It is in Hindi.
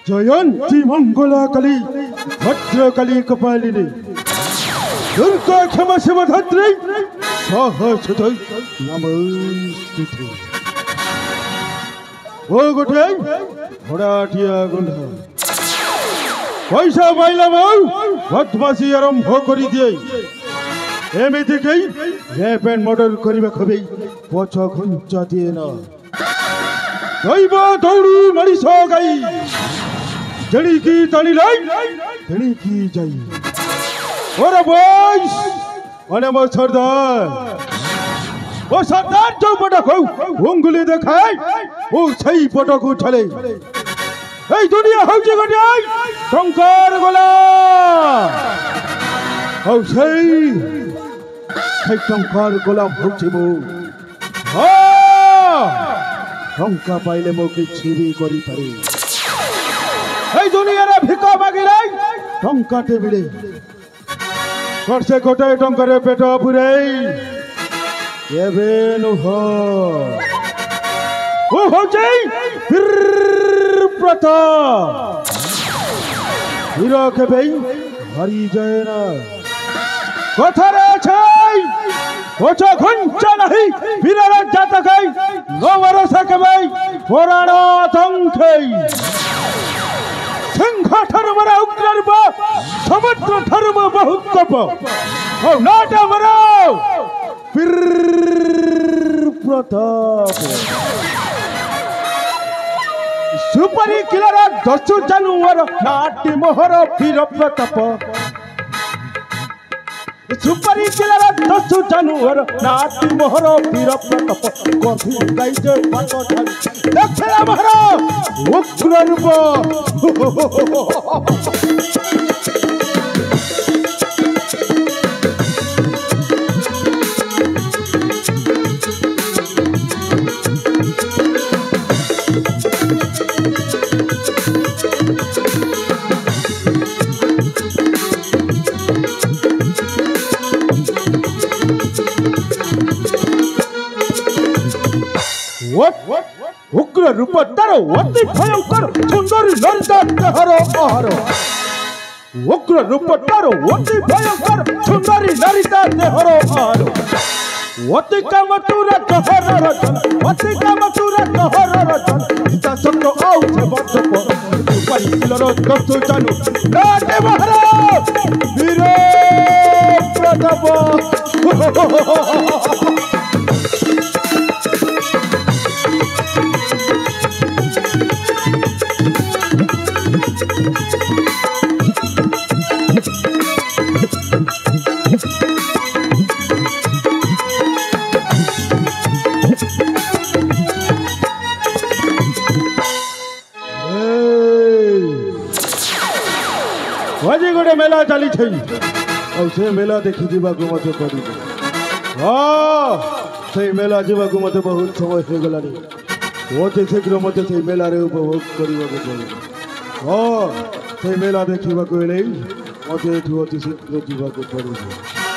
जयंती मंगला कली भद्र कली कपालिनी दुर्गा क्षमा शिव धत्री सहस्रदै नमस्ते ओ गोटे घोड़ाटिया गंध पैसा पाइला बदमाशी आरंभ कर दिए एमती रेप एंड मर्डर करने खबे पछ घुंचा दिए न दैव दौड़ी मनीष गई जड़ी की तली तड़ी की जाई और बॉयस अने मो सरदार ओ सरदार जो पटक उंगली देखाय ओ सही पटक उठले এই দুনিয়া হচ্ছে গটে টঙ্কার গলা ও সেই টঙ্কার গলা হচ্ছে মো টঙ্কা পাইলে মো কিছু বি করি পারে এই দুনিয়ার ভিকা মাগিলাই টঙ্কাতে মিলে করছে গোটাଏ ଟଙ୍କାରେ ପେଟ ପୁରେଇ ଏବେ ନୁହ ଓ ହଉଛି प्रताप हीरो के भाई हरी जाए ना कथारे छाई ओछो घंचा नहीं वीरर जातक नो वरसा के भाई पुराण तंखई सिंह धर्म रा उग्र समुद्र धर्म बहुत कप ओ नाट मरो वीर प्रताप सुपरी किलर दस्यु जानवर नाट्य मोहर वीर प्रताप सुपरी किलर दस्यु जानवर नाट्य मोहर वीर प्रताप कभी गाई जे पाट ठाई देखला मोहर उग्र रूप उग्र रूप तार अति भयंकर सुंदर नर आहार उग्र रूप तार अति भयंकर सुंदर नारिता देहर आहार अति काम तुरा कहर रचन अति काम तुरा कहर रचन ता शब्द आउ छे बंधक सुपारी किलर दस्तु जानू नाटे महाराज वीर प्रताप आज गोटे मेला चली से मेला देखी जावाक मत कर से मेला जावाक मत बहुत समय हो गला अति शीघ्र मत से मेल उपभोग करने हाँ से मेला देखा मत ये अति शीघ्र जावाक पड़े।